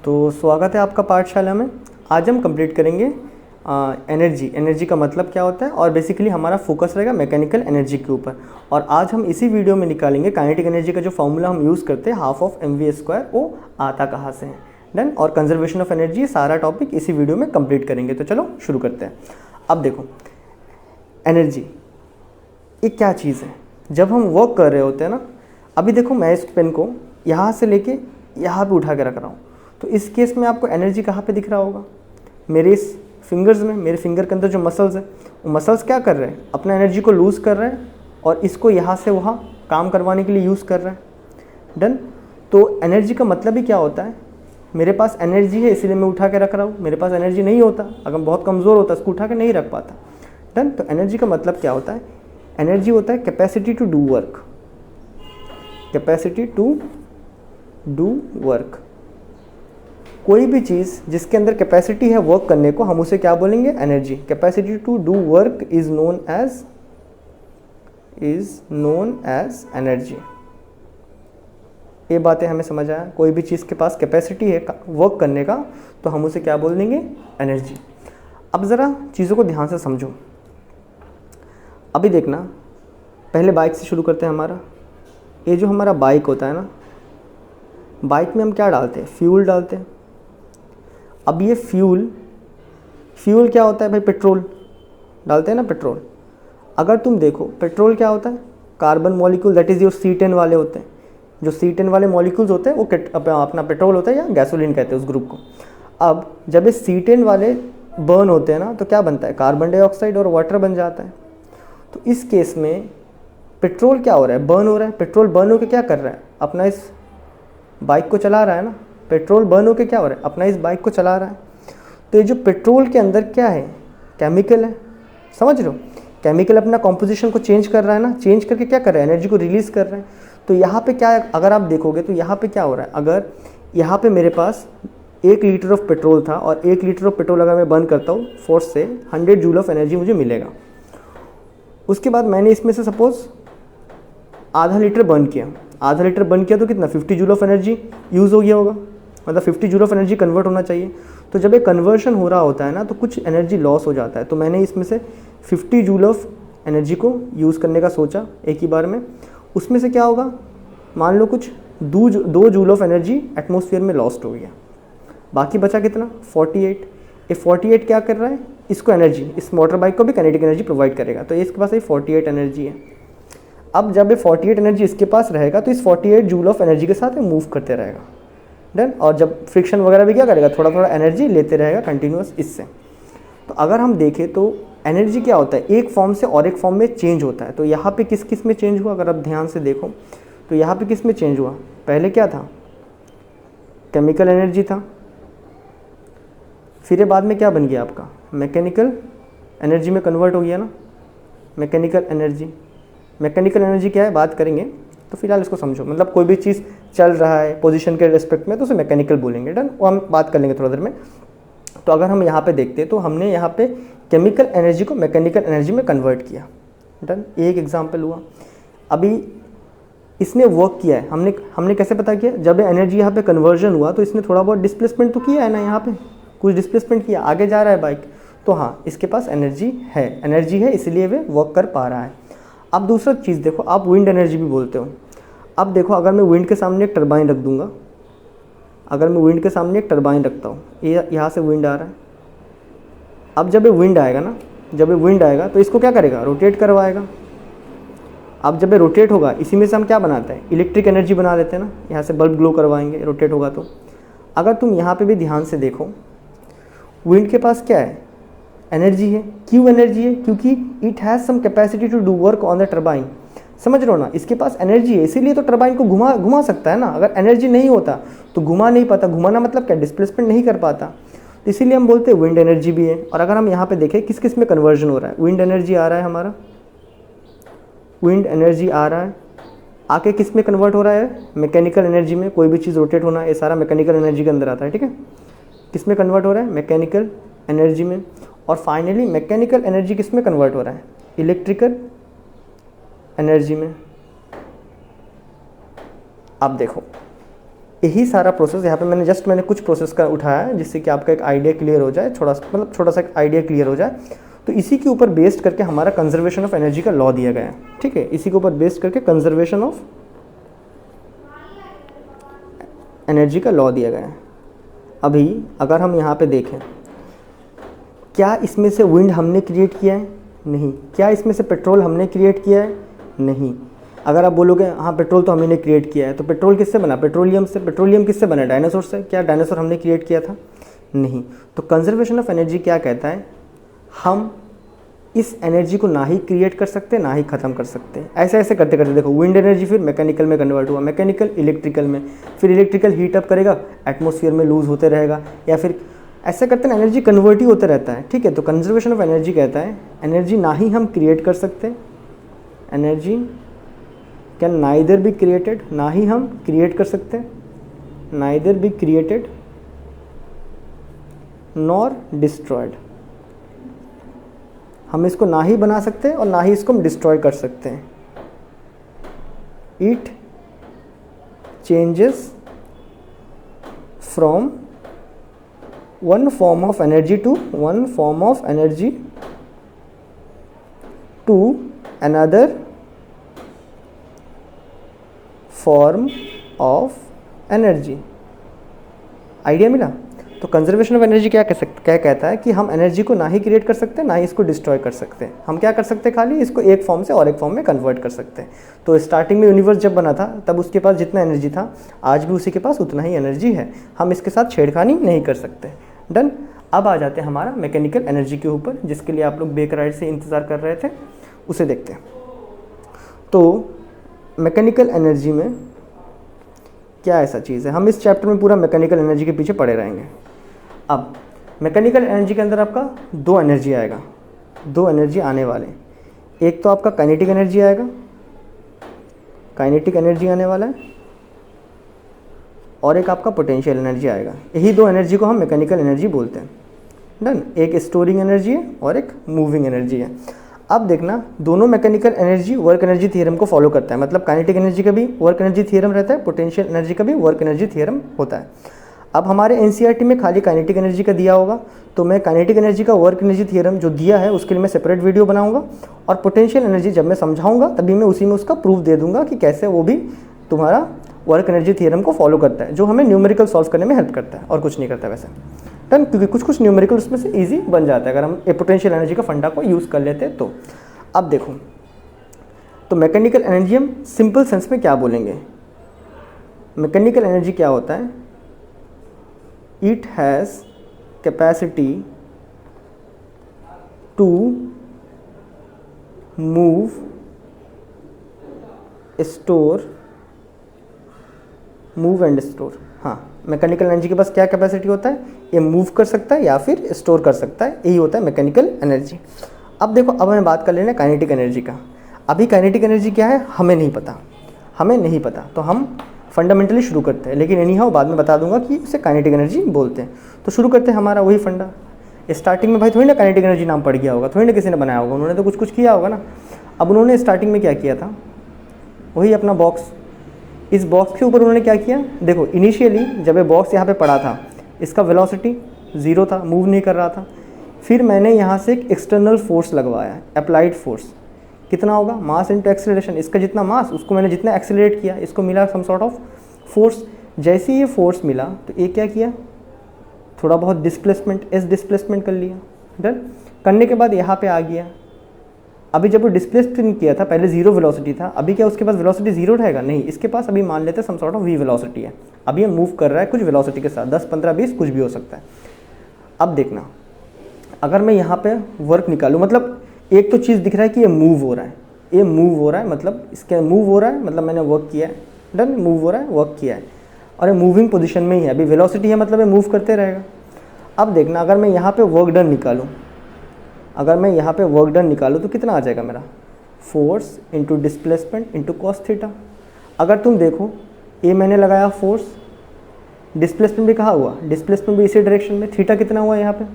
तो स्वागत है आपका पाठशाला में। आज हम कंप्लीट करेंगे एनर्जी का मतलब क्या होता है और बेसिकली हमारा फोकस रहेगा मैकेनिकल एनर्जी के ऊपर। और आज हम इसी वीडियो में निकालेंगे काइनेटिक एनर्जी का जो फॉर्मूला हम यूज़ करते हैं हाफ ऑफ mv² वो आता कहाँ से है। डन। और कंजर्वेशन ऑफ एनर्जी सारा टॉपिक इसी वीडियो में कंप्लीट करेंगे। तो चलो शुरू करते हैं। अब देखो एनर्जी एक क्या चीज़ है। जब हम वर्क कर रहे होते हैं ना, अभी देखो मैं इस पेन को यहाँ से लेके यहाँ पे उठा के रख रहा हूँ, तो इस केस में आपको एनर्जी कहाँ पे दिख रहा होगा? मेरे इस फिंगर्स में, मेरे फिंगर के अंदर जो मसल्स है वो मसल्स क्या कर रहे हैं? अपना एनर्जी को लूज़ कर रहे हैं और इसको यहाँ से वहाँ काम करवाने के लिए यूज़ कर रहे हैं। डन। तो एनर्जी का मतलब ही क्या होता है? मेरे पास एनर्जी है इसलिए मैं उठा के रख रहा हूँ। मेरे पास एनर्जी नहीं होता, अगर बहुत कमज़ोर होता इसको उठा के नहीं रख पाता। डन। तो एनर्जी का मतलब क्या होता है? एनर्जी होता है capacity to do work. Capacity to do work. कोई भी चीज़ जिसके अंदर कैपेसिटी है वर्क करने को, हम उसे क्या बोलेंगे? Energy. Capacity to do work is known as energy. ये बातें हमें समझ आया। कोई भी चीज़ के पास कैपेसिटी है वर्क करने का तो हम उसे क्या बोल देंगे? एनर्जी। अब ज़रा चीज़ों को ध्यान से समझो। अभी देखना, पहले बाइक से शुरू करते हैं। हमारा ये जो हमारा बाइक होता है ना, बाइक में हम क्या डालते हैं? फ्यूल डालते हैं। अब ये फ्यूल क्या होता है भाई? पेट्रोल डालते हैं ना, पेट्रोल। अगर तुम देखो पेट्रोल क्या होता है? Carbon molecule, that is your C10 वाले होते हैं। जो C10 वाले मॉलिक्यूल्स होते हैं वो अपना पेट्रोल होता है या गैसोलीन कहते हैं उस ग्रुप को। अब जब ये C10 वाले बर्न होते हैं ना तो क्या बनता है? कार्बन डाइऑक्साइड और वाटर बन जाता है। तो इस केस में पेट्रोल क्या हो रहा है? बर्न हो रहा है। पेट्रोल बर्न होकर क्या कर रहा है? अपना इस बाइक को चला रहा है ना। पेट्रोल बर्न होकर क्या हो रहा है? अपना इस बाइक को चला रहा है। तो ये जो पेट्रोल के अंदर क्या है? केमिकल है। समझ रहे हो? केमिकल अपना कॉम्पोजिशन को चेंज कर रहा है ना। चेंज करके क्या कर रहा है? एनर्जी को रिलीज़ कर रहा है। तो यहाँ पे क्या है, अगर आप देखोगे तो यहाँ पे क्या हो रहा है? अगर यहाँ पे मेरे पास 1 लीटर ऑफ पेट्रोल था और 1 लीटर ऑफ पेट्रोल अगर मैं बर्न करता हूँ फोर्स से, 100 जूल ऑफ एनर्जी मुझे मिलेगा। उसके बाद मैंने इसमें से सपोज़ आधा लीटर बर्न किया। आधा लीटर बर्न किया तो कितना? 50 जूल ऑफ एनर्जी यूज़ हो गया होगा। मतलब 50 जूल ऑफ एनर्जी कन्वर्ट होना चाहिए। तो जब ये कन्वर्शन हो रहा होता है ना तो कुछ एनर्जी लॉस हो जाता है। तो मैंने इसमें से 50 जूल ऑफ एनर्जी को यूज़ करने का सोचा एक ही बार में। उसमें से क्या होगा? मान लो कुछ 2 जूल ऑफ एनर्जी एटमॉस्फेयर में लॉस्ट हो गया। बाकी बचा कितना? 48। ये 48 क्या कर रहा है? इसको एनर्जी, इस मोटर बाइक को भी काइनेटिक एनर्जी प्रोवाइड करेगा। तो इसके पास ये 48 एनर्जी है। अब जब ये 48 एनर्जी इसके पास रहेगा तो इस 48 जूल ऑफ एनर्जी के साथ ये मूव करते रहेगा। डन। और जब फ्रिक्शन वगैरह भी क्या करेगा? थोड़ा थोड़ा एनर्जी लेते रहेगा कंटिन्यूस इससे। तो अगर हम देखें तो एनर्जी क्या होता है? एक फॉर्म से और एक फॉर्म में चेंज होता है। तो यहाँ पे किस किस में चेंज हुआ? अगर आप ध्यान से देखो तो यहाँ पे किस में चेंज हुआ? पहले क्या था? केमिकल एनर्जी था। फिर ये बाद में क्या बन गया आपका? मैकेनिकल एनर्जी में कन्वर्ट हो गया ना। मैकेनिकल एनर्जी क्या है बात करेंगे, तो फिलहाल इसको समझो। मतलब कोई भी चीज़ चल रहा है पोजीशन के रिस्पेक्ट में तो उसे मैकेनिकल बोलेंगे। डन। वो हम बात कर लेंगे थोड़ा देर में। तो अगर हम यहाँ पे देखते हैं तो हमने यहाँ पे केमिकल एनर्जी को मैकेनिकल एनर्जी में कन्वर्ट किया। डन। एक एग्जाम्पल हुआ। अभी इसने वर्क किया है। हमने कैसे पता किया? जब एनर्जी यहाँ पे कन्वर्जन हुआ तो इसने थोड़ा बहुत डिस्प्लेसमेंट तो किया है ना, यहाँ पे कुछ डिस्प्लेसमेंट किया, आगे जा रहा है बाइक। तो हाँ, इसके पास एनर्जी है इसलिए वे वर्क कर पा रहा है। अब दूसरा चीज़ देखो, आप विंड एनर्जी भी बोलते हो। अब देखो, अगर मैं विंड के सामने एक टरबाइन रख दूंगा, अगर मैं विंड के सामने एक टरबाइन रखता हूँ, ये यहाँ से विंड आ रहा है। अब जब ये विंड आएगा ना, जब ये विंड आएगा तो इसको क्या करेगा? रोटेट करवाएगा। अब जब ये रोटेट होगा, इसी में से हम क्या बनाते हैं? इलेक्ट्रिक एनर्जी बना देते हैं ना। यहाँ से बल्ब ग्लो करवाएंगे, रोटेट होगा। तो अगर तुम यहाँ पे भी ध्यान से देखो, विंड के पास क्या है? एनर्जी है। क्यों एनर्जी है? क्योंकि it has some capacity to do work on the turbine. समझ रहे हो ना? इसके पास एनर्जी है इसीलिए तो टरबाइन को घुमा सकता है ना। अगर एनर्जी नहीं होता तो घुमा नहीं पाता। घुमाना मतलब क्या? डिस्प्लेसमेंट नहीं कर पाता। तो इसीलिए हम बोलते हैं विंड एनर्जी भी है। और अगर हम यहाँ पे देखें किस किस में कन्वर्जन हो रहा है, विंड एनर्जी आ रहा है हमारा, विंड एनर्जी आ रहा है, आके किस में कन्वर्ट हो रहा है? मैकेनिकल एनर्जी में। कोई भी चीज़ रोटेट होना ये सारा मैकेनिकल एनर्जी के अंदर आता है। ठीक है। किस में कन्वर्ट हो रहा है? मैकेनिकल एनर्जी में। और फाइनली मैकेनिकल एनर्जी किस में कन्वर्ट हो रहा है? इलेक्ट्रिकल एनर्जी में। अब देखो यही सारा प्रोसेस यहाँ पे मैंने कुछ प्रोसेस का उठाया है जिससे कि आपका एक आइडिया क्लियर हो जाए, छोटा सा आइडिया क्लियर हो जाए। तो इसी के ऊपर बेस्ड करके हमारा कंजर्वेशन ऑफ एनर्जी का लॉ दिया गया है, ठीक है। इसी के ऊपर बेस्ड करके कंजर्वेशन ऑफ एनर्जी का लॉ दिया गया है। अभी अगर हम यहाँ पे देखें, क्या इसमें से विंड हमने क्रिएट किया है? नहीं। क्या इसमें से पेट्रोल हमने क्रिएट किया है? नहीं। अगर आप बोलोगे हाँ पेट्रोल तो हमने क्रिएट किया है, तो पेट्रोल किससे बना? पेट्रोलियम से। पेट्रोलियम किससे बना? डायनासोर से। क्या डायनासोर हमने क्रिएट किया था? नहीं। तो कंजर्वेशन ऑफ एनर्जी क्या कहता है? हम इस एनर्जी को ना ही क्रिएट कर सकते ना ही ख़त्म कर सकते। ऐसे ऐसे करते करते देखो, विंड एनर्जी फिर मैकेनिकल में कन्वर्ट हुआ, मैकेनिकल इलेक्ट्रिकल में, फिर इलेक्ट्रिकल हीट अप करेगा, एटमॉस्फेयर में लूज होते रहेगा, या फिर ऐसे करते ना एनर्जी कन्वर्ट ही होते रहता है, ठीक है। तो कंजर्वेशन ऑफ एनर्जी कहता है एनर्जी ना ही हम क्रिएट कर सकते, energy can neither be created, ना ही हम क्रिएट कर सकते, neither be created nor destroyed. हम इसको ना ही बना सकते और ना ही इसको हम डिस्ट्रॉय कर सकते हैं। It changes from one form of energy to another form of energy. Idea मिला? तो कंजर्वेशन ऑफ एनर्जी क्या कहता है कि हम एनर्जी को ना ही क्रिएट कर सकते ना ही इसको डिस्ट्रॉय कर सकते। हम क्या कर सकते हैं? खाली इसको एक फॉर्म से और एक फॉर्म में कन्वर्ट कर सकते हैं। तो स्टार्टिंग में यूनिवर्स जब बना था तब उसके पास जितना एनर्जी था, आज भी उसी के पास उतना ही एनर्जी है। हम इसके साथ छेड़खानी नहीं कर सकते। डन। अब आ जाते हैं हमारा मैकेनिकल एनर्जी के ऊपर, जिसके लिए आप लोग बेकरार से इंतज़ार कर रहे थे, उसे देखते हैं। तो मैकेनिकल एनर्जी में क्या ऐसा चीज़ है? हम इस चैप्टर में पूरा मैकेनिकल एनर्जी के पीछे पड़े रहेंगे। अब मैकेनिकल एनर्जी के अंदर आपका दो एनर्जी आएगा, दो एनर्जी आने वाले। एक तो आपका काइनेटिक एनर्जी आएगा, काइनेटिक एनर्जी आने वाला है, और एक आपका पोटेंशियल एनर्जी आएगा। यही दो एनर्जी को हम मैकेनिकल एनर्जी बोलते हैं। डन। एक स्टोरिंग एनर्जी है और एक मूविंग एनर्जी है। अब देखना, दोनों mechanical energy work energy theorem को फॉलो करता है। मतलब काइनेटिक एनर्जी का भी वर्क एनर्जी थ्योरम रहता है, पोटेंशियल एनर्जी का भी वर्क एनर्जी थ्योरम होता है। अब हमारे एनसीईआरटी में खाली काइनेटिक एनर्जी का दिया होगा, तो मैं काइनेटिक एनर्जी का वर्क एनर्जी थ्योरम जो दिया है उसके लिए मैं सेपरेट वीडियो बनाऊंगा, और पोटेंशियल एनर्जी जब मैं समझाऊंगा तभी मैं उसी में उसका प्रूफ दे दूंगा कि कैसे वो भी तुम्हारा वर्क एनर्जी थ्योरम को फॉलो करता है, जो हमें न्यूमेरिकल सॉल्व करने में हेल्प करता है और कुछ नहीं करता वैसे। डन। क्योंकि कुछ न्यूमेरिकल उसमें से ईजी बन जाता है अगर हम पोटेंशियल एनर्जी का फंडा को यूज़ कर लेते हैं तो। अब देखो, तो मैकेनिकल एनर्जी हम सिंपल सेंस में क्या बोलेंगे? मैकेनिकल एनर्जी क्या होता है? It has capacity to move, store, move and store. हाँ, मैकेनिकल एनर्जी के पास क्या कैपेसिटी होता है? ये मूव कर सकता है या फिर स्टोर कर सकता है, यही होता है मैकेनिकल एनर्जी। अब देखो, अब हमें बात कर लेना काइनेटिक एनर्जी का। अभी काइनेटिक एनर्जी क्या है हमें नहीं पता, तो हम फंडामेंटली शुरू करते हैं, लेकिन एनी हाउ बाद में बता दूंगा कि इसे काइनेटिक एनर्जी बोलते हैं। तो शुरू करते हैं हमारा वही फंडा। स्टार्टिंग में भाई थोड़ी ना काइनेटिक एनर्जी नाम पड़ गया होगा, थोड़ी ना किसी ने बनाया होगा, उन्होंने तो कुछ किया होगा ना। अब उन्होंने स्टार्टिंग में क्या किया था? वही अपना बॉक्स, इस बॉक्स के ऊपर उन्होंने क्या किया? देखो, इनिशियली जब ये बॉक्स यहाँ पे पड़ा था, इसका वेलोसिटी 0 था, मूव नहीं कर रहा था। फिर मैंने यहाँ से एक एक्सटर्नल फोर्स लगवाया, अप्लाइड फोर्स। कितना होगा? Mass into acceleration. इसका जितना मास, उसको मैंने जितना एक्सेलरेट किया, इसको मिला सम सॉर्ट ऑफ फोर्स। जैसे ही ये फोर्स मिला तो ये क्या किया? थोड़ा बहुत डिस्प्लेसमेंट, एस डिस्प्लेसमेंट कर लिया। डन। करने के बाद यहाँ पे आ गया। अभी जब वो डिस्प्लेसमेंट किया था, पहले 0 वेलोसिटी था, अभी क्या उसके पास वेलोसिटी 0 रहेगा? नहीं, इसके पास अभी मान लेते हैं some sort of v velocity है। अभी ये मूव कर रहा है कुछ वेलोसिटी के साथ, 10, 15, 20 कुछ भी हो सकता है। अब देखना, अगर मैं यहाँ पे वर्क निकालूँ, मतलब एक तो चीज़ दिख रहा है कि ये मूव हो रहा है, ये मूव हो रहा है, मतलब इसके मूव हो रहा है, मतलब मैंने वर्क किया है। डन। मूव हो रहा है, वर्क किया है, और ये मूविंग पोजीशन में ही है। अभी वेलोसिटी है, मतलब ये मूव करते रहेगा। अब देखना, अगर मैं यहाँ पे वर्क डन निकालूँ, तो कितना आ जाएगा मेरा? Force into displacement into cos theta. अगर तुम देखो, ये मैंने लगाया फोर्स, डिस्प्लेसमेंट भी कहाँ हुआ? डिस्प्लेसमेंट भी इसी डायरेक्शन में। थीटा कितना हुआ यहाँ पे?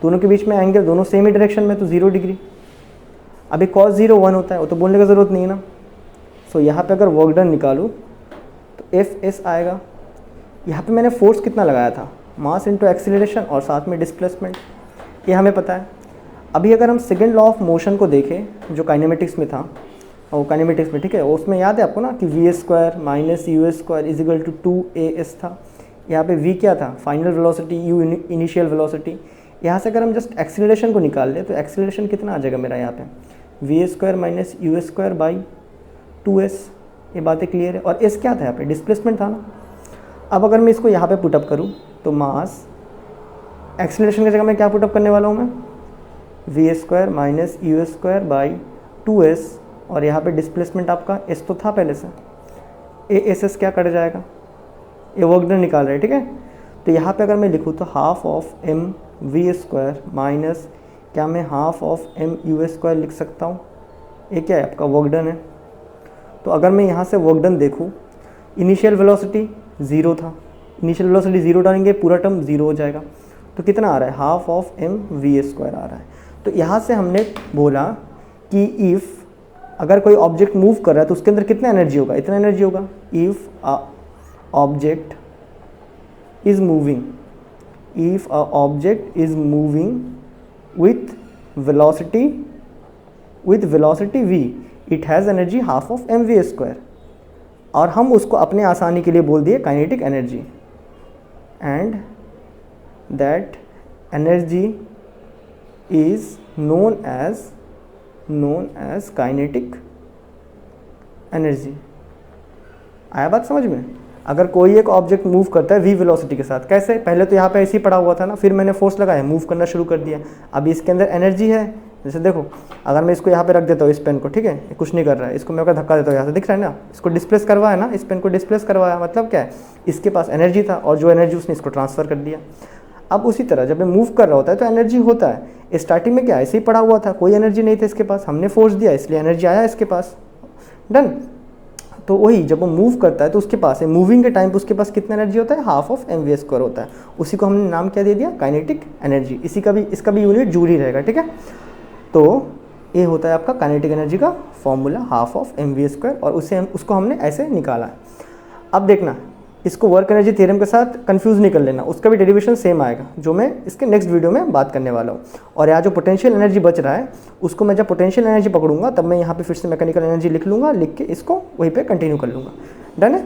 दोनों के बीच में एंगल, दोनों सेम ही डायरेक्शन में, तो 0 डिग्री। अभी cos 0 1 होता है, वो तो बोलने की ज़रूरत नहीं है ना। सो यहाँ पे अगर वर्क डन निकालूँ तो एफ एस आएगा, यहाँ पे मैंने फोर्स कितना लगाया था, मास इंटू एक्सीलरेशन और साथ में डिस्प्लेसमेंट, ये हमें पता है। अभी अगर हम सेकेंड लॉ ऑफ मोशन को देखें जो काइनेमेटिक्स में था, और काइनेमेटिक्स में ठीक है, उसमें याद है आपको ना कि V square minus U square is equal to 2as था। यहाँ पे v क्या था, final velocity, u initial velocity. यहाँ से अगर हम जस्ट एक्सीलरेशन को निकाल लें तो एक्सीलरेशन कितना आ जाएगा मेरा यहाँ पे, V square minus U square by 2s। ये बातें क्लियर है। और s क्या था यहाँ पे, डिस्प्लेसमेंट था ना। अब अगर मैं इसको यहाँ पे पुटअप करूँ तो मास एक्सीलरेशन की जगह मैं क्या पुटअप करने वाला हूँ मैं, V square minus U square by 2s, और यहाँ पे डिस्प्लेसमेंट आपका s तो था पहले से, ए एस एस क्या कट जाएगा, ये वर्क डन निकाल रहे हैं ठीक है। तो यहाँ पे अगर मैं लिखूँ तो half of M V square minus क्या मैं half of M U square लिख सकता हूँ, ये क्या है आपका वर्क डन है। तो अगर मैं यहाँ से वर्क डन देखूँ, इनिशियल वेलोसिटी 0 था, इनिशियल वेलोसिटी 0 डालेंगे पूरा टर्म 0 हो जाएगा। तो कितना आ रहा है, half of M V square आ रहा है। तो यहाँ से हमने बोला कि इफ़ अगर कोई ऑब्जेक्ट मूव कर रहा है तो उसके अंदर कितना एनर्जी होगा, इतना एनर्जी होगा। If a object is moving, if a object is moving with velocity v, it has energy half of M V square, और हम उसको अपने आसानी के लिए बोल दिए kinetic energy, and that energy is known as kinetic energy. आया बात समझ में। अगर कोई एक ऑब्जेक्ट मूव करता है v वेलोसिटी के साथ, कैसे, पहले तो यहाँ पे ऐसे ही पड़ा हुआ था ना, फिर मैंने फोर्स लगाया, मूव करना शुरू कर दिया। अभी इसके अंदर एनर्जी है। जैसे देखो, अगर मैं इसको यहाँ पे रख देता हूँ इस पेन को, ठीक है, कुछ नहीं कर रहा है, इसको मैं अगर धक्का देता हूँ यहाँ से, दिख रहा है ना, इसको डिस्प्लेस करवाया ना, इस पेन को डिस्प्लेस करवाया, मतलब क्या है, इसके पास एनर्जी था और जो एनर्जी उसने इसको ट्रांसफ़र कर दिया। अब उसी तरह जब मैं मूव कर रहा होता है तो एनर्जी होता है। स्टार्टिंग में क्या ऐसे ही पड़ा हुआ था, कोई एनर्जी नहीं था इसके पास, हमने फोर्स दिया इसलिए एनर्जी आया इसके पास, डन। तो वही जब वो मूव करता है तो उसके पास है, मूविंग के टाइम पे उसके पास कितना एनर्जी होता है, half of M V square होता है। उसी को हमने नाम क्या दे दिया, काइनेटिक एनर्जी। इसका भी यूनिट जूल ही रहेगा, ठीक है। तो ये होता है आपका काइनेटिक एनर्जी का formula, half of M V square, और उसको हमने ऐसे निकाला है। अब देखना, इसको वर्क एनर्जी थ्योरम के साथ कंफ्यूज नहीं कर लेना, उसका भी डेरिवेशन सेम आएगा जो मैं इसके नेक्स्ट वीडियो में बात करने वाला हूँ। और यहाँ जो पोटेंशियल एनर्जी बच रहा है उसको मैं जब पोटेंशियल एनर्जी पकड़ूंगा तब मैं यहाँ पे फिर से मैकेनिकल एनर्जी लिख लूँगा, लिख के इसको वहीं पे कंटिन्यू कर लूँगा, डन है।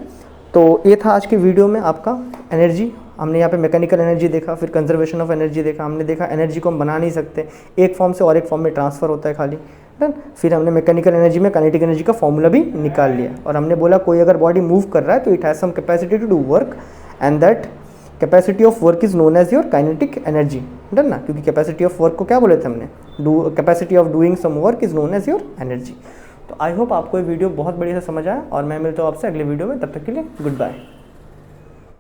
तो ये था आज की वीडियो में आपका एनर्जी। हमने यहाँ पे मैकेनिकल एनर्जी देखा, फिर कंजर्वेशन ऑफ एनर्जी देखा, हमने देखा एनर्जी को हम बना नहीं सकते, एक फॉर्म से और एक फॉर्म में ट्रांसफ़र होता है खाली, डन। फिर हमने मैकेनिकल एनर्जी में काइनेटिक एनर्जी का फॉर्मूला भी निकाल लिया, और हमने बोला कोई अगर बॉडी मूव कर रहा है तो it has some capacity to do work, and that capacity of work is known as your kinetic energy, done ना। क्योंकि कैपेसिटी ऑफ वर्क को क्या बोले थे हमने, capacity of doing some work is known as your energy. तो I hope आपको ये वीडियो बहुत बढ़िया से समझ आया, और मैं मिलता हूँ आपसे अगले वीडियो में, तब तक के लिए गुड बाय।